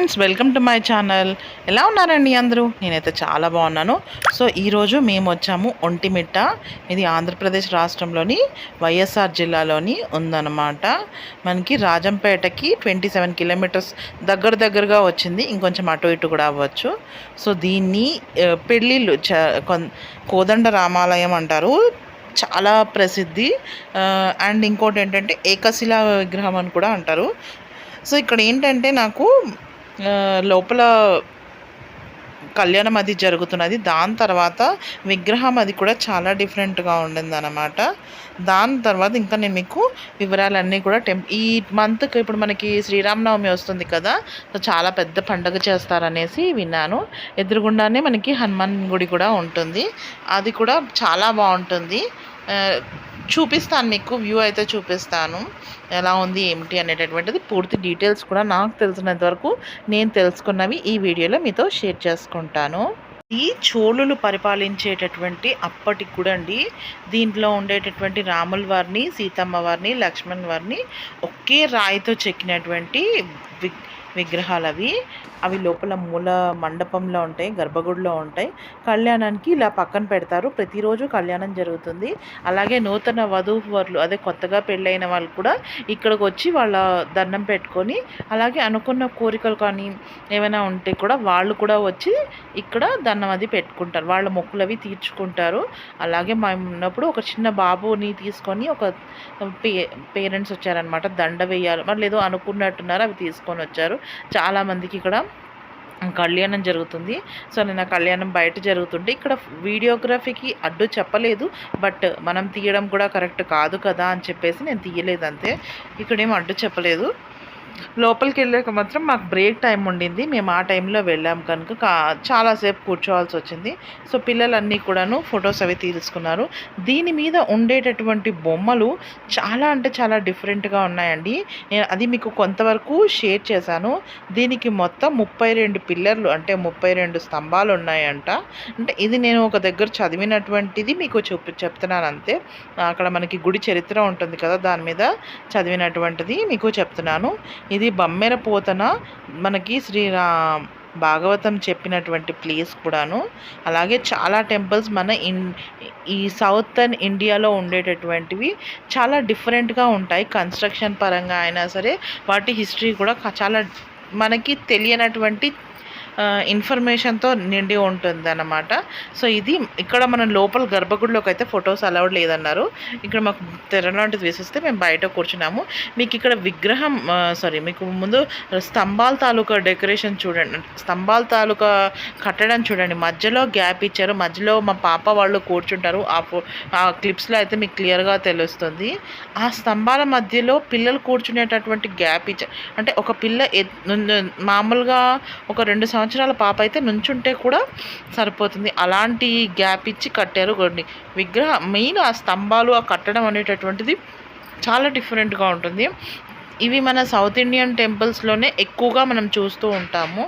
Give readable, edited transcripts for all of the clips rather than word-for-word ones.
Friends, welcome to my channel. ఎలా ఉన్నారండి అందరూ? నేనైతే చాలా బాగున్నాను. సో ఈరోజు మేము వచ్చాము ఒంటిమిట్ట. ఇది ఆంధ్రప్రదేశ్ రాష్ట్రంలోని వైఎస్ఆర్ జిల్లాలోని ఉందన్నమాట. మనకి రాజంపేటకి 27 కిలోమీటర్స్ దగ్గరగా వచ్చింది. ఇంకొంచెం అటు ఇటు కూడా అవ్వచ్చు. సో దీన్ని పెళ్ళిళ్ళు కోదండ రామాలయం అంటారు. చాలా ప్రసిద్ధి. అండ్ ఇంకోటి ఏంటంటే ఏకశిలా విగ్రహం అని కూడా అంటారు. సో ఇక్కడ ఏంటంటే నాకు లోపల కళ్యాణం అది జరుగుతున్నది. దాని తర్వాత విగ్రహం అది కూడా చాలా డిఫరెంట్గా ఉండిందన్నమాట. దాని తర్వాత ఇంకా నేను మీకు వివరాలన్నీ కూడా ఈ మంత్కి ఇప్పుడు మనకి శ్రీరామనవమి వస్తుంది కదా, సో చాలా పెద్ద పండుగ చేస్తారనేసి విన్నాను. ఎదురుగుండానే మనకి హనుమాన్ గుడి కూడా ఉంటుంది. అది కూడా చాలా బాగుంటుంది. చూపిస్తాను మీకు, వ్యూ అయితే చూపిస్తాను ఎలా ఉంది ఏమిటి అనేటటువంటిది. పూర్తి డీటెయిల్స్ కూడా నాకు తెలిసినంత వరకు నేను తెలుసుకున్నవి ఈ వీడియోలో మీతో షేర్ చేసుకుంటాను. ఈ చోళులు పరిపాలించేటటువంటి అప్పటికి కూడా అండి, దీంట్లో ఉండేటటువంటి రాముల వారిని, సీతమ్మ వారిని, లక్ష్మణ్ వారిని ఒకే రాయితో చెక్కినటువంటి విగ్రహాలు అవి లోపల మూల మండపంలో ఉంటాయి, గర్భగుడిలో ఉంటాయి. కళ్యాణానికి ఇలా పక్కన పెడతారు. ప్రతిరోజు కళ్యాణం జరుగుతుంది. అలాగే నూతన వధూవరులు, అదే కొత్తగా పెళ్ళైన వాళ్ళు కూడా ఇక్కడికి వచ్చి వాళ్ళ దండం పెట్టుకొని, అలాగే అనుకున్న కోరికలు కానీ ఏమైనా ఉంటే కూడా వాళ్ళు కూడా వచ్చి ఇక్కడ దండం అది పెట్టుకుంటారు. వాళ్ళ మొక్కులు అవి తీర్చుకుంటారు. అలాగే మేము ఉన్నప్పుడు ఒక చిన్న బాబుని తీసుకొని ఒక పేరెంట్స్ వచ్చారనమాట. దండ వేయాలి వాళ్ళు ఏదో అనుకున్నట్టున్నారు, అవి తీసుకొని వచ్చారు. చాలామందికి ఇక్కడ కళ్యాణం జరుగుతుంది. సో నేను ఆ కళ్యాణం బయట జరుగుతుంటే ఇక్కడ వీడియోగ్రఫీకి అడ్డు చెప్పలేదు, బట్ మనం తీయడం కూడా కరెక్ట్ కాదు కదా అని చెప్పేసి నేను తీయలేదు అంతే. ఇక్కడేం అడ్డు చెప్పలేదు. లోపలికి వెళ్ళాక మాత్రం మాకు బ్రేక్ టైం ఉండింది. మేము ఆ టైంలో వెళ్ళాం కనుక చాలాసేపు కూర్చోవాల్సి వచ్చింది. సో పిల్లలన్నీ కూడాను ఫొటోస్ అవి తీసుకున్నారు. దీని మీద ఉండేటటువంటి బొమ్మలు చాలా అంటే చాలా డిఫరెంట్గా ఉన్నాయండి. నేను అది మీకు కొంతవరకు షేర్ చేశాను. దీనికి మొత్తం 32 పిల్లర్లు అంటే 32 స్తంభాలు ఉన్నాయంట. అంటే ఇది నేను ఒక దగ్గర చదివినటువంటిది మీకు చెప్తున్నాను అంతే. అక్కడ మనకి గుడి చరిత్ర ఉంటుంది కదా, దాని మీద చదివినటువంటిది మీకు చెప్తున్నాను. ఇది బమ్మెర పోతన మనకి భాగవతం చెప్పినటువంటి ప్లేస్ కూడాను. అలాగే చాలా టెంపుల్స్ మన ఈ సౌతర్న్ ఇండియాలో ఉండేటటువంటివి చాలా డిఫరెంట్గా ఉంటాయి. కన్స్ట్రక్షన్ పరంగా అయినా సరే వాటి హిస్టరీ కూడా చాలా మనకి తెలియనటువంటి ఇన్ఫర్మేషన్తో నిండి ఉంటుంది అన్నమాట. సో ఇది ఇక్కడ మనం లోపల గర్భగుడిలోకి అయితే ఫొటోస్ అలౌడ్ లేదన్నారు. ఇక్కడ మాకు తెర లాంటిది వేసిస్తే మేము బయట కూర్చున్నాము. మీకు ఇక్కడ విగ్రహం మీకు ముందు స్తంభాల తాలూకా డెకరేషన్ చూడండి, స్తంభాల తాలూకా కట్టడం చూడండి. మధ్యలో గ్యాప్ ఇచ్చారు. మధ్యలో మా పాప వాళ్ళు కూర్చుంటారు. ఆ క్లిప్స్లో అయితే మీకు క్లియర్గా తెలుస్తుంది. ఆ స్తంభాల మధ్యలో పిల్లలు కూర్చునేటటువంటి గ్యాప్ ఇచ్చారు. అంటే ఒక పిల్ల మామూలుగా ఒక 2 సంవత్సరాల పాప అయితే నుంచుంటే కూడా సరిపోతుంది, అలాంటి గ్యాప్ ఇచ్చి కట్టారు. కొన్ని విగ్రహం మెయిన్ ఆ స్తంభాలు ఆ కట్టడం అనేటటువంటిది చాలా డిఫరెంట్గా ఉంటుంది. ఇవి మన సౌత్ ఇండియన్ టెంపుల్స్లోనే ఎక్కువగా మనం చూస్తూ ఉంటాము.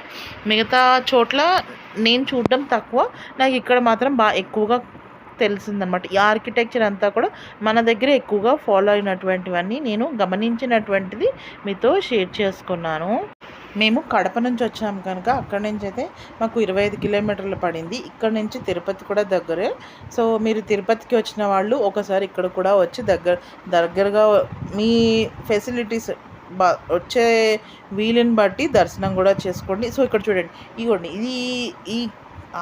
మిగతా చోట్ల నేను చూడడం తక్కువ, నాకు ఇక్కడ మాత్రం బాగా ఎక్కువగా తెలిసిందనమాట. ఈ ఆర్కిటెక్చర్ అంతా కూడా మన దగ్గర ఎక్కువగా ఫాలో అయినటువంటివన్నీ నేను గమనించినటువంటిది మీతో షేర్ చేసుకున్నాను. మేము కడప నుంచి వచ్చాము కనుక అక్కడి నుంచి అయితే మాకు 25 కిలోమీటర్లు పడింది. ఇక్కడ నుంచి తిరుపతి కూడా దగ్గరే. సో మీరు తిరుపతికి వచ్చిన వాళ్ళు ఒకసారి ఇక్కడ కూడా వచ్చి దగ్గరగా మీ ఫెసిలిటీస్ వచ్చే వీలుని బట్టి దర్శనం కూడా చేసుకోండి. సో ఇక్కడ చూడండి, ఇదిగోండి, ఈ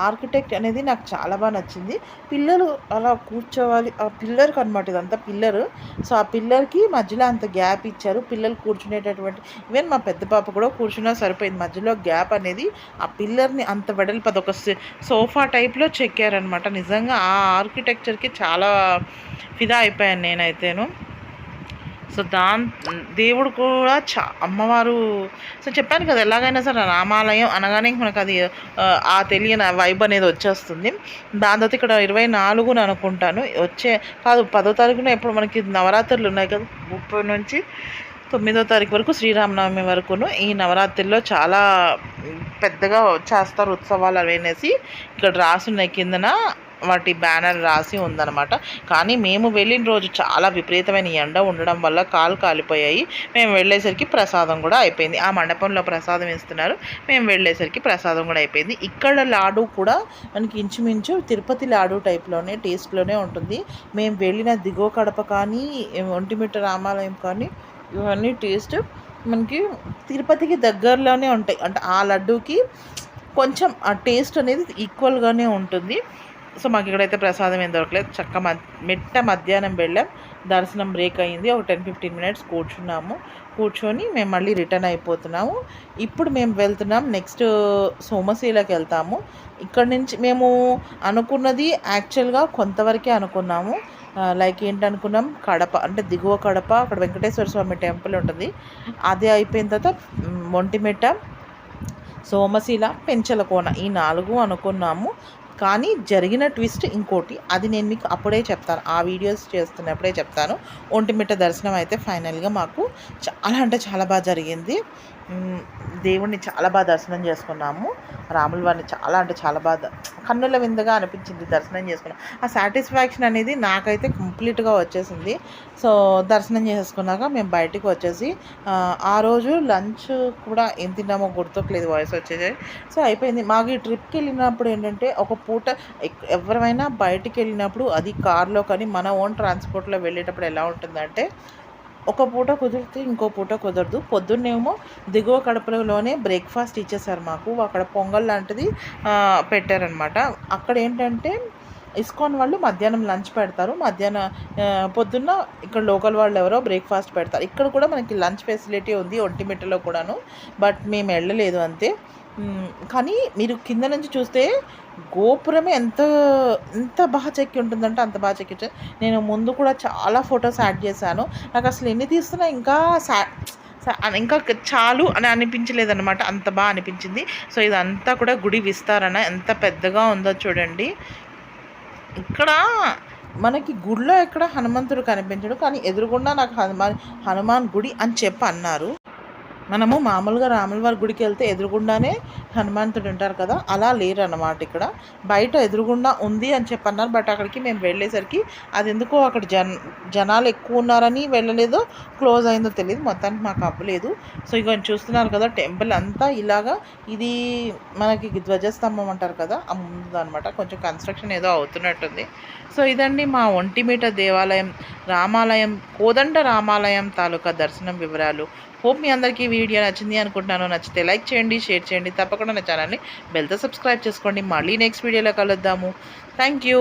ఆర్కిటెక్ట్ అనేది నాకు చాలా బాగా నచ్చింది. పిల్లలు అలా కూర్చోవాలి, ఆ పిల్లర్కి అనమాట, ఇదంతా పిల్లరు. సో ఆ పిల్లర్కి మధ్యలో అంత గ్యాప్ ఇచ్చారు పిల్లలు కూర్చునేటటువంటి. ఈవెన్ మా పెద్ద పాప కూడా కూర్చున్నా సరిపోయింది. మధ్యలో గ్యాప్ అనేది ఆ పిల్లర్ని అంత వెడల్పు అదొక సోఫా టైప్లో చెక్కారనమాట. నిజంగా ఆ ఆర్కిటెక్చర్కి చాలా ఫిదా అయిపోయాను నేనైతేను. సో దేవుడు కూడా అమ్మవారు. సో చెప్పాను కదా, ఎలాగైనా సరే రామాలయం అనగానే మనకు అది ఆ తెలియని వైబ్ అనేది వచ్చేస్తుంది. దాని తర్వాత ఇక్కడ 24న అనుకుంటాను కాదు 10వ తారీఖున ఎప్పుడు మనకి నవరాత్రులు ఉన్నాయి కదా, 30 నుంచి 9వ తారీఖు వరకు శ్రీరామనవమి వరకును ఈ నవరాత్రుల్లో చాలా పెద్దగా చేస్తారు ఉత్సవాలు అనేసి ఇక్కడ రాసున్నాయి కిందన. వాటి బ్యానర్ రాసి ఉందన్నమాట. కానీ మేము వెళ్ళిన రోజు చాలా విపరీతమైన ఎండ ఉండడం వల్ల కాలు కాలిపోయాయి. మేము వెళ్ళేసరికి ప్రసాదం కూడా అయిపోయింది. ఆ మండపంలో ప్రసాదం ఇస్తున్నారు, మేము వెళ్ళేసరికి ప్రసాదం కూడా అయిపోయింది. ఇక్కడ లాడు కూడా మనకి ఇంచుమించు తిరుపతి లాడు టైప్లోనే టేస్ట్లోనే ఉంటుంది. మేము వెళ్ళిన దిగువ కడప కానీ ఒంటిమిట్ట రామాలయం కానీ ఇవన్నీ టేస్ట్ మనకి తిరుపతికి దగ్గరలోనే ఉంటాయి. అంటే ఆ లడ్డూకి కొంచెం ఆ టేస్ట్ అనేది ఈక్వల్గానే ఉంటుంది. సో మాకు ఇక్కడైతే ప్రసాదం ఏం దొరకలేదు. మధ్యాహ్నం వెళ్ళాం, దర్శనం బ్రేక్ అయ్యింది. ఒక 10-15 మినిట్స్ కూర్చొని మేము మళ్ళీ రిటర్న్ అయిపోతున్నాము. ఇప్పుడు మేము వెళ్తున్నాం నెక్స్ట్ సోమశీలకి వెళ్తాము. ఇక్కడ నుంచి మేము అనుకున్నది యాక్చువల్గా కొంతవరకే అనుకున్నాము. లైక్ ఏంటనుకున్నాం, కడప అంటే దిగువ కడప, అక్కడ వెంకటేశ్వర స్వామి టెంపుల్ ఉంటుంది, అది అయిపోయిన తర్వాత ఒంటిమిట్ట, సోమశీల, పెంచలకోన ఈ 4 అనుకున్నాము. కానీ జరిగిన ట్విస్ట్ ఇంకోటి, అది నేను మీకు అప్పుడే చెప్తాను, ఆ వీడియోస్ చేస్తున్నప్పుడే చెప్తాను. ఒంటిమిట్ట దర్శనం అయితే ఫైనల్గా మాకు చాలా అంటే చాలా బాగా జరిగింది. దేవుణ్ణి చాలా బాగా దర్శనం చేసుకున్నాము. రాముల వారిని చాలా అంటే చాలా బాగా కన్నుల విందుగా అనిపించింది దర్శనం చేసుకున్నాం. ఆ సాటిస్ఫాక్షన్ అనేది నాకైతే కంప్లీట్గా వచ్చేసింది. సో దర్శనం చేసుకున్నాక మేము బయటికి వచ్చేసి ఆ రోజు లంచ్ కూడా ఏం తిన్నామో గుర్తుకులేదు, వాయిస్ వచ్చేసి. సో అయిపోయింది. మాకు ఈ ట్రిప్కి వెళ్ళినప్పుడు ఏంటంటే ఒక పూట ఎవరైనా బయటికి వెళ్ళినప్పుడు అది కార్లో కానీ మన ఓన్ ట్రాన్స్పోర్ట్లో వెళ్ళేటప్పుడు ఎలా ఉంటుందంటే ఒక పూట కుదిరితే ఇంకో పూట కుదరదు. పొద్దున్నేమో దిగువ కడపలోనే బ్రేక్ఫాస్ట్ ఇచ్చేసారు మాకు. అక్కడ పొంగల్ లాంటిది పెట్టారనమాట. అక్కడ ఏంటంటే ఇస్కాన్ వాళ్ళు మధ్యాహ్నం లంచ్ పెడతారు, పొద్దున్న ఇక్కడ లోకల్ వాళ్ళు ఎవరో బ్రేక్ఫాస్ట్ పెడతారు. ఇక్కడ కూడా మనకి లంచ్ ఫెసిలిటీ ఉంది ఒంటిమిట్టలో కూడాను, బట్ మేము వెళ్ళలేదు అంతే. కానీ మీరు కింద నుంచి చూస్తే గోపురమే ఎంత ఎంత బాగా చెక్కి ఉంటుందంటే అంత బాగా చెక్కి. నేను ముందు కూడా చాలా ఫొటోస్ యాడ్ చేశాను. నాకు అసలు ఎన్ని తీస్తున్నా ఇంకా చాలు అని అనిపించలేదన్నమాట, అంత బాగా అనిపించింది. సో ఇదంతా కూడా గుడి విస్తారణ ఎంత పెద్దగా ఉందో చూడండి. ఇక్కడ మనకి గుడిలో ఎక్కడ హనుమంతుడు కనిపించడు, కానీ ఎదురుగుండా నాకు హనుమాన్ గుడి అని చెప్పి అన్నారు. మనము మామూలుగా రాముల వారి గుడికి వెళ్తే ఎదురుగుండానే హనుమంతుడు ఉంటారు కదా, అలా లేరు అన్నమాట. ఇక్కడ బయట ఎదురుగుండా ఉంది అని చెప్పన్నారు. బట్ అక్కడికి మేము వెళ్ళేసరికి అది ఎందుకో అక్కడ జనాలు ఎక్కువ ఉన్నారని వెళ్ళలేదో క్లోజ్ అయిందో తెలియదు, మొత్తానికి మాకు అవ్వలేదు. సో ఇక చూస్తున్నారు కదా టెంపుల్ అంతా ఇలాగా, ఇది మనకి ధ్వజస్తంభం అంటారు కదా ఆ ముందు అనమాట. కొంచెం కన్స్ట్రక్షన్ ఏదో అవుతున్నట్టుంది. సో ఇదండి మా ఒంటిమిట్ట దేవాలయం రామాలయం, కోదండ రామాలయం తాలూకా దర్శనం వివరాలు. హోప్ మీ అందరికీ వీడియో నచ్చింది అనుకుంటున్నాను. నచ్చితే లైక్ చేయండి, షేర్ చేయండి, తప్పకుండా నా ఛానల్ని బెల్తో సబ్స్క్రైబ్ చేసుకోండి. మళ్ళీ నెక్స్ట్ వీడియోలో కలుద్దాము. Thank you.